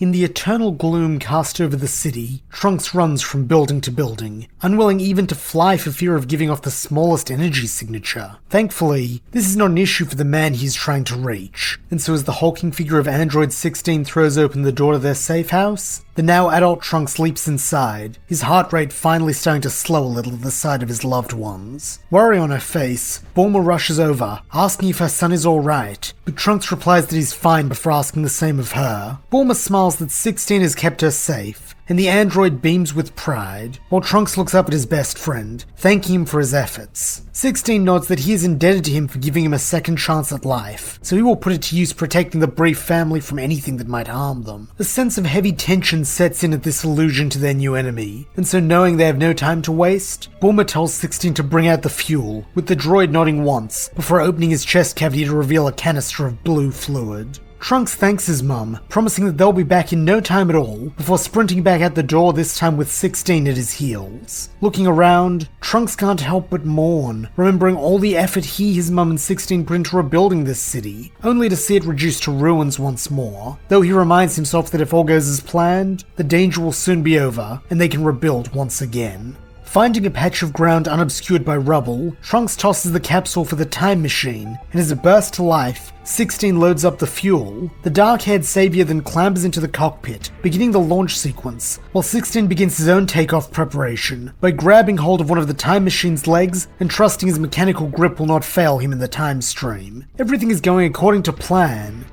In the eternal gloom cast over the city, Trunks runs from building to building, unwilling even to fly for fear of giving off the smallest energy signature. Thankfully, this is not an issue for the man he is trying to reach, and so as the hulking figure of Android 16 throws open the door to their safe house, the now adult Trunks leaps inside, his heart rate finally starting to slow a little at the sight of his loved ones. Worry on her face, Bulma rushes over, asking if her son is alright, but Trunks replies that he's fine before asking the same of her. Bulma smiles that 16 has kept her safe, and the android beams with pride, while Trunks looks up at his best friend, thanking him for his efforts. 16 nods that he is indebted to him for giving him a second chance at life, so he will put it to use protecting the brief family from anything that might harm them. A sense of heavy tension sets in at this allusion to their new enemy, and so knowing they have no time to waste, Bulma tells 16 to bring out the fuel, with the droid nodding once, before opening his chest cavity to reveal a canister of blue fluid. Trunks thanks his mum, promising that they'll be back in no time at all, before sprinting back out the door, this time with 16 at his heels. Looking around, Trunks can't help but mourn, remembering all the effort he, his mum and 16 put into rebuilding this city, only to see it reduced to ruins once more, though he reminds himself that if all goes as planned, the danger will soon be over, and they can rebuild once again. Finding a patch of ground unobscured by rubble, Trunks tosses the capsule for the time machine, and as it bursts to life, 16 loads up the fuel. The dark-haired savior then clambers into the cockpit, beginning the launch sequence, while 16 begins his own takeoff preparation by grabbing hold of one of the time machine's legs and trusting his mechanical grip will not fail him in the time stream. Everything is going according to plan.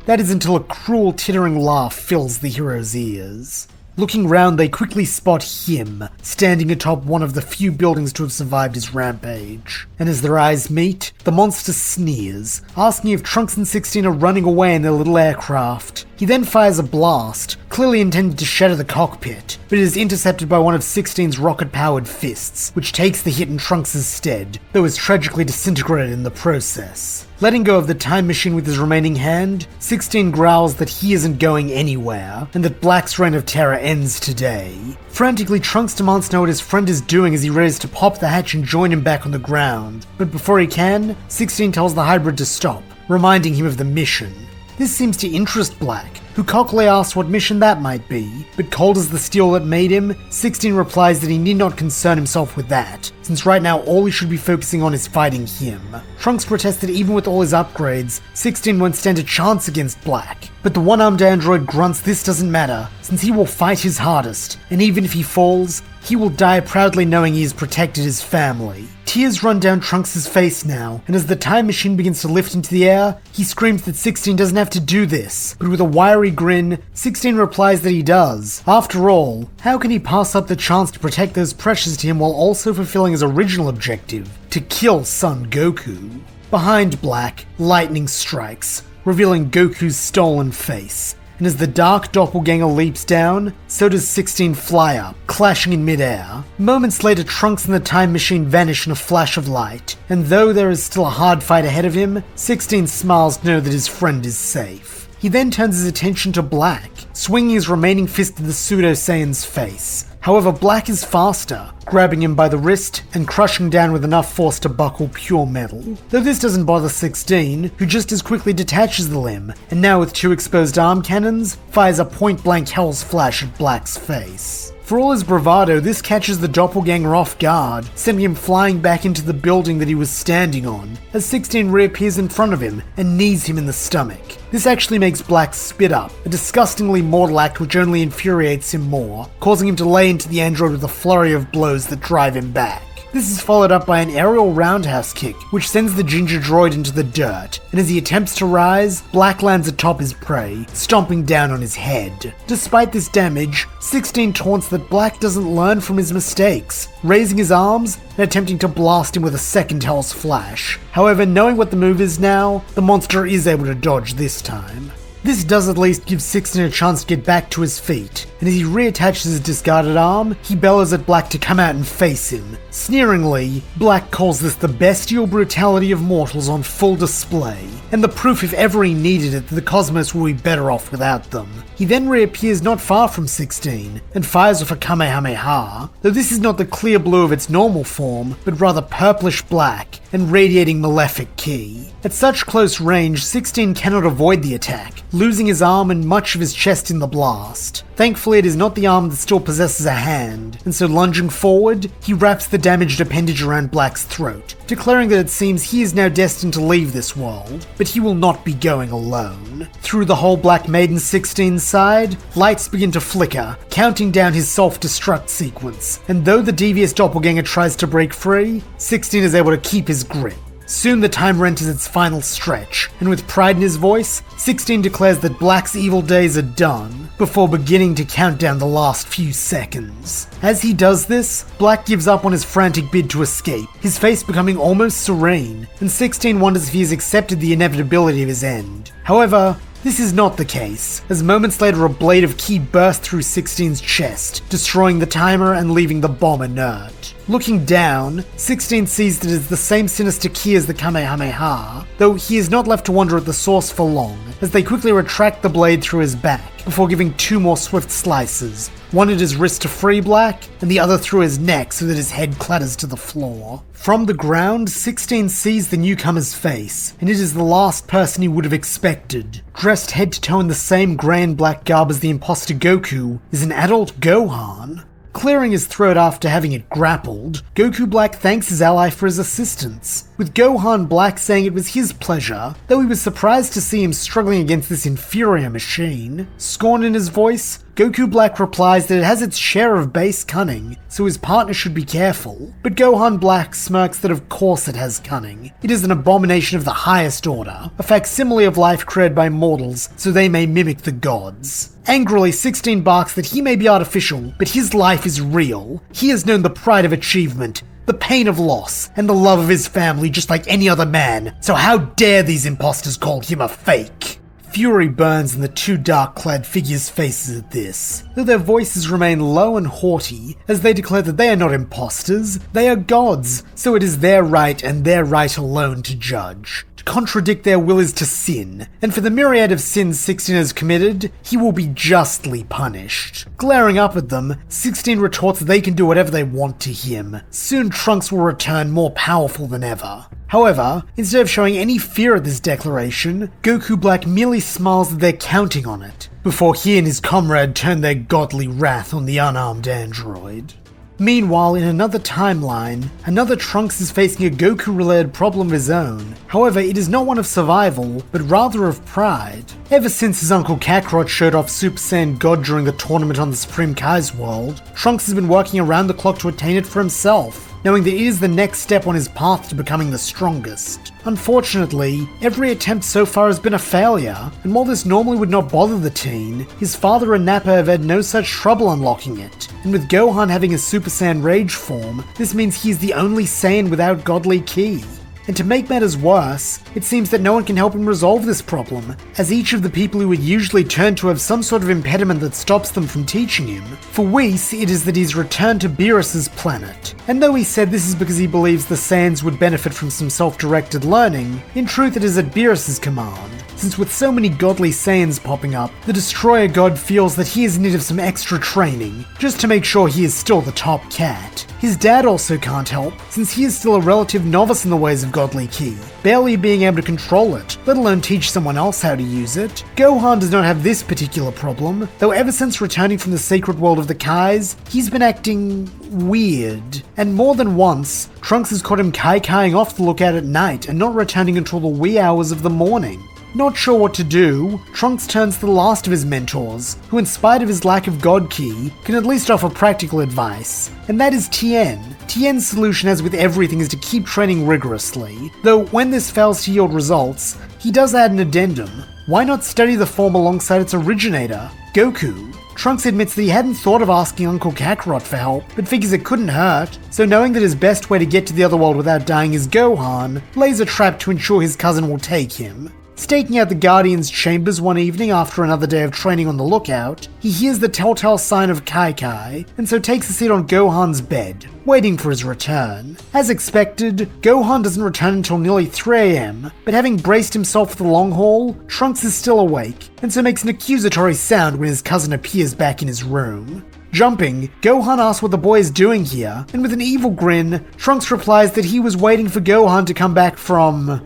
That is until a cruel, tittering laugh fills the hero's ears. Looking round, they quickly spot him, standing atop one of the few buildings to have survived his rampage. And as their eyes meet, the monster sneers, asking if Trunks and 16 are running away in their little aircraft. He then fires a blast, clearly intended to shatter the cockpit, but it is intercepted by one of 16's rocket-powered fists, which takes the hit in Trunks' stead, though is tragically disintegrated in the process. Letting go of the time machine with his remaining hand, 16 growls that he isn't going anywhere, and that Black's reign of terror ends today. Frantically, Trunks demands to know what his friend is doing as he readies to pop the hatch and join him back on the ground, but before he can, 16 tells the hybrid to stop, reminding him of the mission. This seems to interest Black, who cockily asks what mission that might be, but cold as the steel that made him, 16 replies that he need not concern himself with that, since right now all he should be focusing on is fighting him. Trunks protests that even with all his upgrades, 16 won't stand a chance against Black, but the one-armed android grunts this doesn't matter, since he will fight his hardest, and even if he falls, he will die proudly knowing he has protected his family. Tears run down Trunks' face now, and as the time machine begins to lift into the air, he screams that 16 doesn't have to do this, but with a wiry grin, 16 replies that he does. After all, how can he pass up the chance to protect those precious to him while also fulfilling his original objective, to kill Son Goku? Behind Black, lightning strikes, revealing Goku's stolen face. And as the dark doppelganger leaps down, so does 16 fly up, clashing in midair. Moments later, Trunks and the time machine vanish in a flash of light, and though there is still a hard fight ahead of him, 16 smiles to know that his friend is safe. He then turns his attention to Black, swinging his remaining fist at the Pseudo Saiyan's face. However, Black is faster, grabbing him by the wrist and crushing down with enough force to buckle pure metal. Though this doesn't bother 16, who just as quickly detaches the limb, and now with 2 exposed arm cannons, fires a point-blank Hell's Flash at Black's face. For all his bravado, this catches the doppelganger off guard, sending him flying back into the building that he was standing on, as 16 reappears in front of him and knees him in the stomach. This actually makes Black spit up, a disgustingly mortal act which only infuriates him more, causing him to lay into the android with a flurry of blows that drive him back. This is followed up by an aerial roundhouse kick, which sends the ginger droid into the dirt, and as he attempts to rise, Black lands atop his prey, stomping down on his head. Despite this damage, 16 taunts that Black doesn't learn from his mistakes, raising his arms and attempting to blast him with a second Hell's Flash. However, knowing what the move is now, the monster is able to dodge this time. This does at least give 16 a chance to get back to his feet, and as he reattaches his discarded arm, he bellows at Black to come out and face him. Sneeringly, Black calls this the bestial brutality of mortals on full display, and the proof if ever he needed it that the cosmos will be better off without them. He then reappears not far from 16 and fires off a Kamehameha, though this is not the clear blue of its normal form, but rather purplish black and radiating malefic ki. At such close range, 16 cannot avoid the attack, losing his arm and much of his chest in the blast. Thankfully, it is not the arm that still possesses a hand, and so lunging forward, he wraps the damaged appendage around Black's throat, declaring that it seems he is now destined to leave this world, but he will not be going alone. Through the whole Black Maiden 16's side, lights begin to flicker, counting down his self-destruct sequence, and though the devious doppelganger tries to break free, 16 is able to keep his grip. Soon the time enters its final stretch, and with pride in his voice, 16 declares that Black's evil days are done, before beginning to count down the last few seconds. As he does this, Black gives up on his frantic bid to escape, his face becoming almost serene, and 16 wonders if he has accepted the inevitability of his end. However, this is not the case, as moments later a blade of ki bursts through 16's chest, destroying the timer and leaving the bomb inert. Looking down, 16 sees that it is the same sinister ki as the Kamehameha, though he is not left to wonder at the source for long, as they quickly retract the blade through his back, before giving two more swift slices, one at his wrist to free Black, and the other through his neck so that his head clatters to the floor. From the ground, 16 sees the newcomer's face, and it is the last person he would have expected. Dressed head to toe in the same grey and black garb as the imposter Goku is an adult Gohan. Clearing his throat after having it grappled, Goku Black thanks his ally for his assistance, with Gohan Black saying it was his pleasure, though he was surprised to see him struggling against this inferior machine. Scorn in his voice, Goku Black replies that it has its share of base cunning, so his partner should be careful, but Gohan Black smirks that of course it has cunning. It is an abomination of the highest order, a facsimile of life created by mortals so they may mimic the gods. Angrily, 16 barks that he may be artificial, but his life is real. He has known the pride of achievement, the pain of loss, and the love of his family just like any other man, so how dare these imposters call him a fake? Fury burns in the two dark-clad figures' faces at this, though their voices remain low and haughty, as they declare that they are not imposters, they are gods, so it is their right and their right alone to judge. To contradict their will is to sin, and for the myriad of sins 16 has committed, he will be justly punished. Glaring up at them, 16 retorts that they can do whatever they want to him. Soon Trunks will return more powerful than ever. However, instead of showing any fear at this declaration, Goku Black merely smiles that they're counting on it, before he and his comrade turn their godly wrath on the unarmed android. Meanwhile, in another timeline, another Trunks is facing a Goku-related problem of his own. However, it is not one of survival, but rather of pride. Ever since his uncle Kakarot showed off Super Saiyan God during the tournament on the Supreme Kai's world, Trunks has been working around the clock to attain it for himself, knowing that it is the next step on his path to becoming the strongest. Unfortunately, every attempt so far has been a failure, and while this normally would not bother the teen, his father and Nappa have had no such trouble unlocking it, and with Gohan having his Super Saiyan Rage form, this means he is the only Saiyan without godly ki. And to make matters worse, it seems that no one can help him resolve this problem, as each of the people who would usually turn to have some sort of impediment that stops them from teaching him. For Whis, it is that he's returned to Beerus's planet, and though he said this is because he believes the Saiyans would benefit from some self-directed learning, in truth it is at Beerus's command, since with so many godly Saiyans popping up, the Destroyer God feels that he is in need of some extra training, just to make sure he is still the top cat. His dad also can't help, since he is still a relative novice in the ways of godly ki, barely being able to control it, let alone teach someone else how to use it. Gohan does not have this particular problem, though ever since returning from the secret world of the Kais, he's been acting weird. And more than once, Trunks has caught him kai-kaiing off the lookout at night and not returning until the wee hours of the morning. Not sure what to do, Trunks turns to the last of his mentors, who in spite of his lack of God Ki, can at least offer practical advice, and that is Tien. Tien's solution, as with everything, is to keep training rigorously, though when this fails to yield results, he does add an addendum. Why not study the form alongside its originator, Goku? Trunks admits that he hadn't thought of asking Uncle Kakarot for help, but figures it couldn't hurt, so knowing that his best way to get to the other world without dying is Gohan, lays a trap to ensure his cousin will take him. Staking out the Guardian's chambers one evening after another day of training on the lookout, he hears the telltale sign of Kai, and so takes a seat on Gohan's bed, waiting for his return. As expected, Gohan doesn't return until nearly 3 AM, but having braced himself for the long haul, Trunks is still awake, and so makes an accusatory sound when his cousin appears back in his room. Jumping, Gohan asks what the boy is doing here, and with an evil grin, Trunks replies that he was waiting for Gohan to come back from...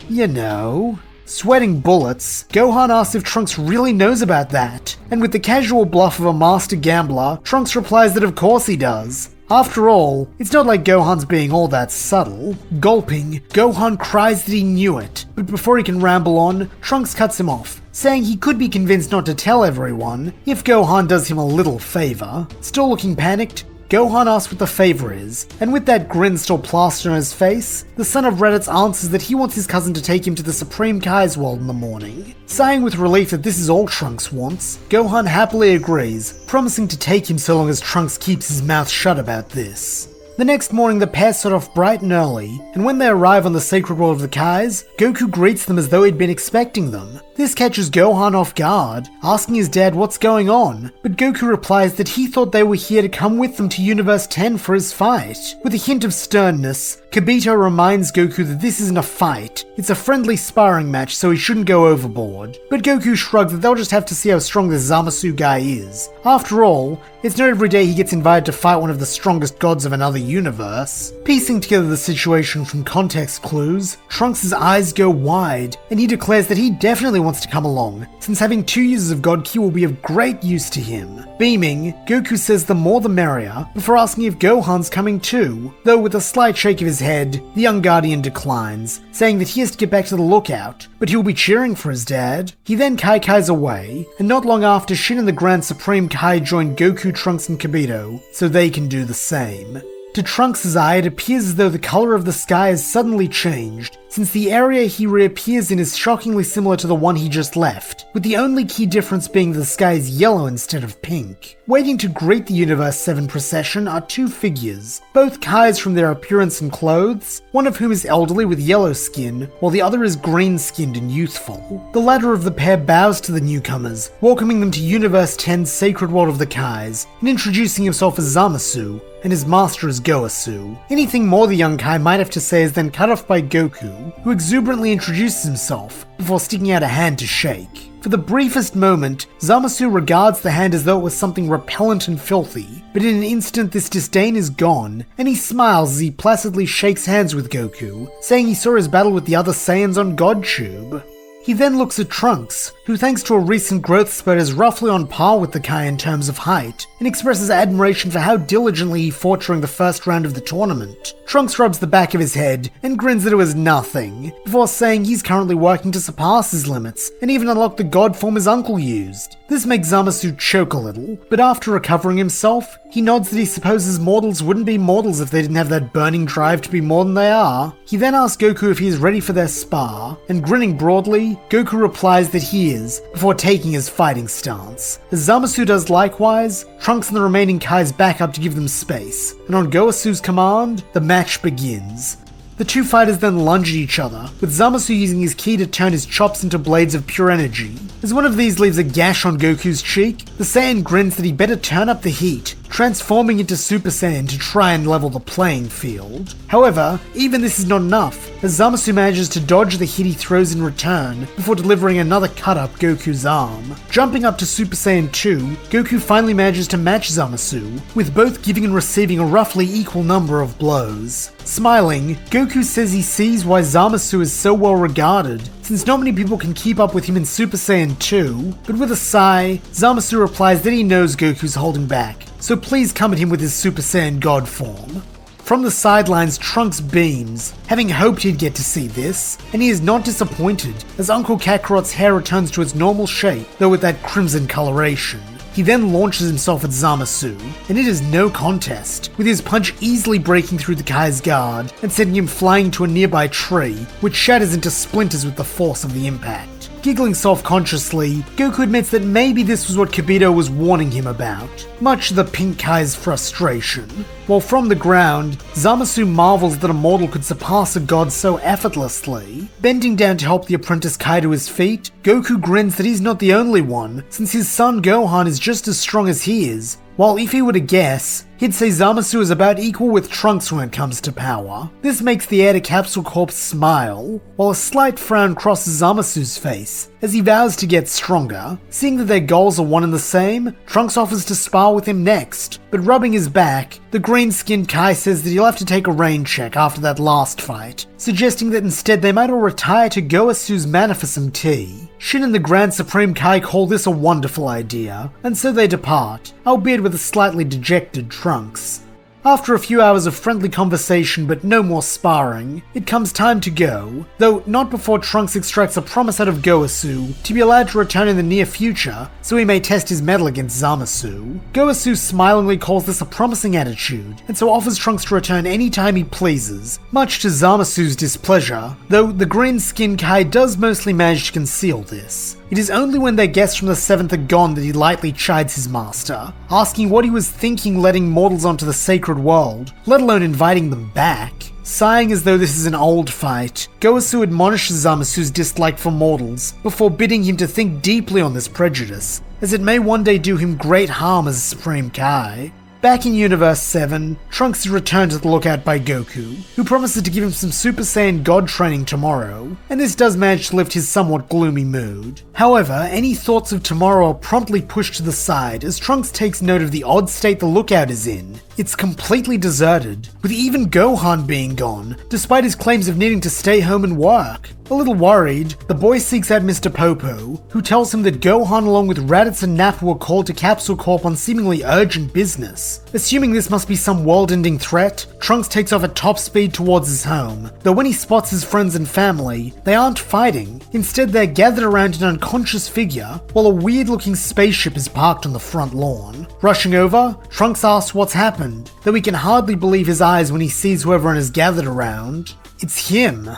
you know... Sweating bullets, Gohan asks if Trunks really knows about that, and with the casual bluff of a master gambler, Trunks replies that of course he does. After all, it's not like Gohan's being all that subtle. Gulping, Gohan cries that he knew it, but before he can ramble on, Trunks cuts him off, saying he could be convinced not to tell everyone if Gohan does him a little favor. Still looking panicked, Gohan asks what the favor is, and with that grin still plastered on his face, the son of Reddit answers that he wants his cousin to take him to the Supreme Kai's world in the morning. Sighing with relief that this is all Trunks wants, Gohan happily agrees, promising to take him so long as Trunks keeps his mouth shut about this. The next morning the pair set off bright and early, and when they arrive on the sacred world of the Kais, Goku greets them as though he'd been expecting them. This catches Gohan off guard, asking his dad what's going on, but Goku replies that he thought they were here to come with them to Universe 10 for his fight. With a hint of sternness, Kibito reminds Goku that this isn't a fight, it's a friendly sparring match so he shouldn't go overboard. But Goku shrugs that they'll just have to see how strong this Zamasu guy is. After all, it's not every day he gets invited to fight one of the strongest gods of another universe. Piecing together the situation from context clues, Trunks' eyes go wide, and he declares that he definitely wants to come along, since having 2 uses of God Ki will be of great use to him. Beaming, Goku says the more the merrier, before asking if Gohan's coming too, though with a slight shake of his head, the young Guardian declines, saying that he has to get back to the lookout, but he'll be cheering for his dad. He then Kai's away, and not long after Shin and the Grand Supreme Kai join Goku, Trunks, and Kibito, so they can do the same. To Trunks' eye, it appears as though the color of the sky has suddenly changed, since the area he reappears in is shockingly similar to the one he just left, with the only key difference being the sky is yellow instead of pink. Waiting to greet the Universe 7 procession are 2 figures, both Kais from their appearance and clothes, one of whom is elderly with yellow skin, while the other is green-skinned and youthful. The latter of the pair bows to the newcomers, welcoming them to Universe 10's sacred world of the Kais, and introducing himself as Zamasu, and his master is Goasu. Anything more the young Kai might have to say is then cut off by Goku, who exuberantly introduces himself, before sticking out a hand to shake. For the briefest moment, Zamasu regards the hand as though it was something repellent and filthy, but in an instant this disdain is gone, and he smiles as he placidly shakes hands with Goku, saying he saw his battle with the other Saiyans on GodTube. He then looks at Trunks, who thanks to a recent growth spurt is roughly on par with the Kai in terms of height, and expresses admiration for how diligently he fought during the first round of the tournament. Trunks rubs the back of his head and grins that it was nothing, before saying he's currently working to surpass his limits, and even unlock the god form his uncle used. This makes Zamasu choke a little, but after recovering himself, he nods that he supposes mortals wouldn't be mortals if they didn't have that burning drive to be more than they are. He then asks Goku if he is ready for their spar, and grinning broadly, Goku replies that he is, before taking his fighting stance. As Zamasu does likewise, Trunks and the remaining Kais back up to give them space, and on Goasu's command, the match begins. The 2 fighters then lunge at each other, with Zamasu using his ki to turn his chops into blades of pure energy. As one of these leaves a gash on Goku's cheek, the Saiyan grins that he better turn up the heat, transforming into Super Saiyan to try and level the playing field. However, even this is not enough, as Zamasu manages to dodge the hit he throws in return, before delivering another cut up Goku's arm. Jumping up to Super Saiyan 2, Goku finally manages to match Zamasu, with both giving and receiving a roughly equal number of blows. Smiling, Goku says he sees why Zamasu is so well regarded, since not many people can keep up with him in Super Saiyan 2, but with a sigh, Zamasu replies that he knows Goku's holding back, so please come at him with his Super Saiyan God form. From the sidelines, Trunks beams, having hoped he'd get to see this, and he is not disappointed, as Uncle Kakarot's hair returns to its normal shape, though with that crimson coloration. He then launches himself at Zamasu, and it is no contest, with his punch easily breaking through the Kai's guard and sending him flying to a nearby tree, which shatters into splinters with the force of the impact. Giggling self-consciously, Goku admits that maybe this was what Kibito was warning him about, much to the Pink Kai's frustration. While from the ground, Zamasu marvels that a mortal could surpass a god so effortlessly. Bending down to help the apprentice Kai to his feet, Goku grins that he's not the only one, since his son Gohan is just as strong as he is, while if he were to guess, he'd say Zamasu is about equal with Trunks when it comes to power. This makes the heir to Capsule Corp smile, while a slight frown crosses Zamasu's face as he vows to get stronger. Seeing that their goals are one and the same, Trunks offers to spar with him next, but rubbing his back, the green-skinned Kai says that he'll have to take a rain check after that last fight, suggesting that instead they might all retire to Goasu's manor for some tea. Shin and the Grand Supreme Kai call this a wonderful idea, and so they depart, albeit with a slightly dejected Trunks. After a few hours of friendly conversation but no more sparring, it comes time to go, though not before Trunks extracts a promise out of Goasu to be allowed to return in the near future so he may test his mettle against Zamasu. Goasu smilingly calls this a promising attitude, and so offers Trunks to return anytime he pleases, much to Zamasu's displeasure, though the green-skinned Kai does mostly manage to conceal this. It is only when their guests from the 7th are gone that he lightly chides his master, asking what he was thinking letting mortals onto the sacred world, let alone inviting them back. Sighing as though this is an old fight, Goasu admonishes Zamasu's dislike for mortals before bidding him to think deeply on this prejudice, as it may one day do him great harm as a Supreme Kai. Back in Universe 7, Trunks is returned to the lookout by Goku, who promises to give him some Super Saiyan God training tomorrow, and this does manage to lift his somewhat gloomy mood. However, any thoughts of tomorrow are promptly pushed to the side as Trunks takes note of the odd state the lookout is in. It's completely deserted, with even Gohan being gone, despite his claims of needing to stay home and work. A little worried, the boy seeks out Mr. Popo, who tells him that Gohan along with Raditz and Nappa were called to Capsule Corp on seemingly urgent business. Assuming this must be some world-ending threat, Trunks takes off at top speed towards his home, though when he spots his friends and family, they aren't fighting. Instead, they're gathered around an unconscious figure, while a weird-looking spaceship is parked on the front lawn. Rushing over, Trunks asks what's happened, though he can hardly believe his eyes when he sees who everyone is gathered around. It's him.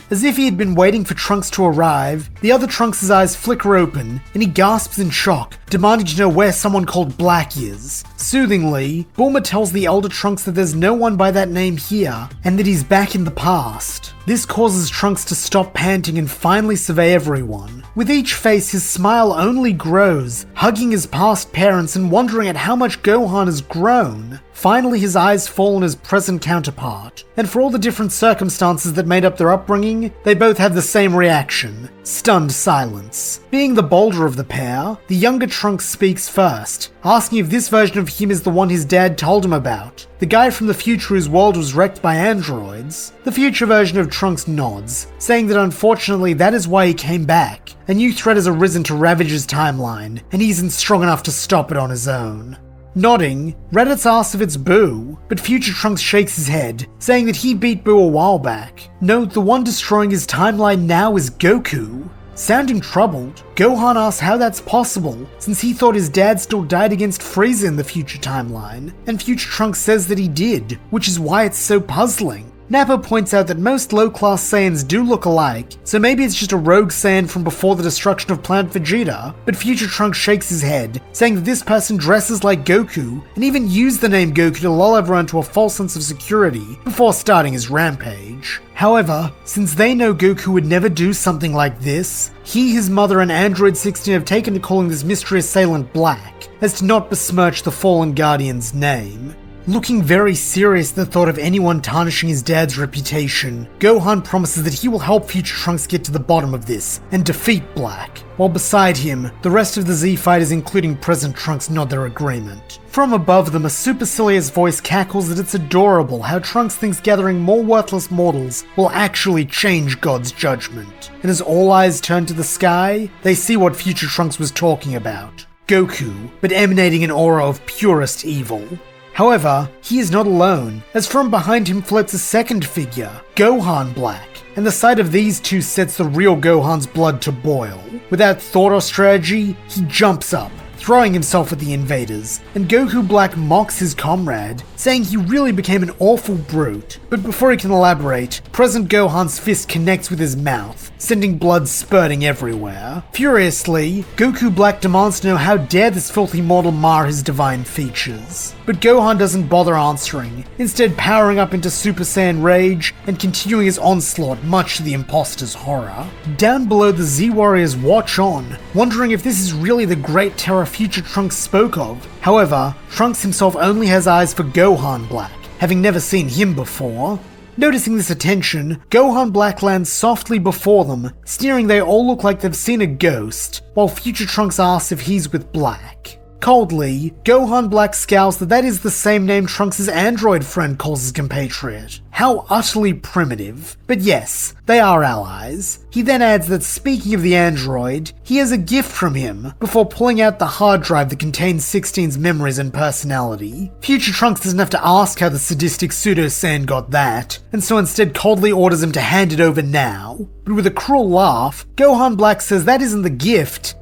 As if he had been waiting for Trunks to arrive, the other Trunks' eyes flicker open, and he gasps in shock, demanding to know where someone called Black is. Soothingly, Bulma tells the elder Trunks that there's no one by that name here, and that he's back in the past. This causes Trunks to stop panting and finally survey everyone. With each face, his smile only grows, hugging his past parents and wondering at how much Gohan has grown. Finally, his eyes fall on his present counterpart, and for all the different circumstances that made up their upbringing, they both have the same reaction: stunned silence. Being the bolder of the pair, the younger Trunks speaks first, asking if this version of him is the one his dad told him about, the guy from the future whose world was wrecked by androids. The future version of Trunks nods, saying that unfortunately that is why he came back. A new threat has arisen to ravage his timeline, and he isn't strong enough to stop it on his own. Nodding, Raditz asks if it's Boo, but future Trunks shakes his head, saying that he beat Boo a while back. Note the one destroying his timeline now is Goku. Sounding troubled, Gohan asks how that's possible, since he thought his dad still died against Frieza in the future timeline, and future Trunks says that he did, which is why it's so puzzling. Nappa points out that most low-class Saiyans do look alike, so maybe it's just a rogue Saiyan from before the destruction of Planet Vegeta, but future Trunks shakes his head, saying that this person dresses like Goku, and even used the name Goku to lull everyone to a false sense of security before starting his rampage. However, since they know Goku would never do something like this, he, his mother, and Android 16 have taken to calling this mystery assailant Black, as to not besmirch the fallen Guardian's name. Looking very serious at the thought of anyone tarnishing his dad's reputation, Gohan promises that he will help future Trunks get to the bottom of this and defeat Black, while beside him, the rest of the Z fighters including present Trunks nod their agreement. From above them, a supercilious voice cackles that it's adorable how Trunks thinks gathering more worthless mortals will actually change God's judgment. And as all eyes turn to the sky, they see what future Trunks was talking about. Goku, but emanating an aura of purest evil. However, he is not alone, as from behind him floats a second figure, Gohan Black, and the sight of these two sets the real Gohan's blood to boil. Without thought or strategy, he jumps up, throwing himself at the invaders, and Goku Black mocks his comrade, saying he really became an awful brute. But before he can elaborate, Present Gohan's fist connects with his mouth, sending blood spurting everywhere. Furiously, Goku Black demands to know how dare this filthy mortal mar his divine features. But Gohan doesn't bother answering, instead powering up into Super Saiyan Rage and continuing his onslaught much to the imposter's horror. Down below, the Z-Warriors watch on, wondering if this is really the great terror future Trunks spoke of. However, Trunks himself only has eyes for Gohan Black, having never seen him before. Noticing this attention, Gohan Black lands softly before them, sneering they all look like they've seen a ghost, while future Trunks asks if he's with Black. Coldly, Gohan Black scowls that is the same name Trunks' android friend calls his compatriot. How utterly primitive. But yes, they are allies. He then adds that speaking of the android, he has a gift from him, before pulling out the hard drive that contains 16's memories and personality. Future Trunks doesn't have to ask how the sadistic Pseudo Saiyan got that, and so instead coldly orders him to hand it over now. But with a cruel laugh, Gohan Black says that isn't the gift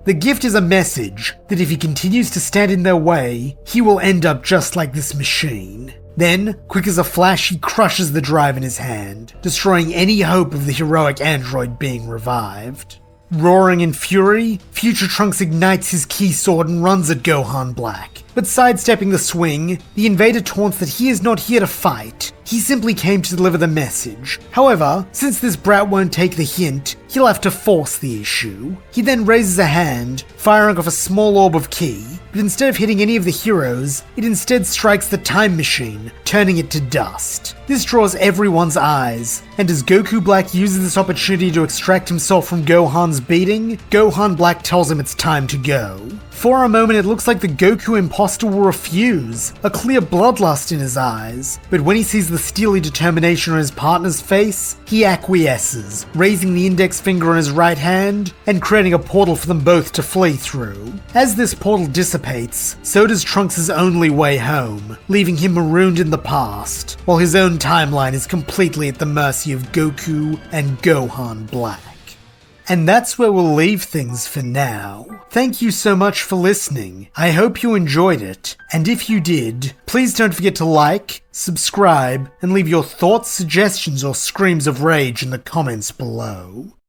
is a message, that if he continues to stand in their way, he will end up just like this machine. Then, quick as a flash, he crushes the drive in his hand, destroying any hope of the heroic android being revived. Roaring in fury, Future Trunks ignites his key sword and runs at Gohan Black. But sidestepping the swing, the invader taunts that he is not here to fight. He simply came to deliver the message. However, since this brat won't take the hint, he'll have to force the issue. He then raises a hand, firing off a small orb of ki, but instead of hitting any of the heroes, it instead strikes the time machine, turning it to dust. This draws everyone's eyes, and as Goku Black uses this opportunity to extract himself from Gohan's beating, Gohan Black tells him it's time to go. For a moment it looks like the Goku imposter will refuse, a clear bloodlust in his eyes, but when he sees the steely determination on his partner's face, he acquiesces, raising the index finger on his right hand and creating a portal for them both to flee through. As this portal dissipates, so does Trunks' only way home, leaving him marooned in the past, while his own timeline is completely at the mercy of Goku and Gohan Black. And that's where we'll leave things for now. Thank you so much for listening. I hope you enjoyed it. And if you did, please don't forget to like, subscribe, and leave your thoughts, suggestions, or screams of rage in the comments below.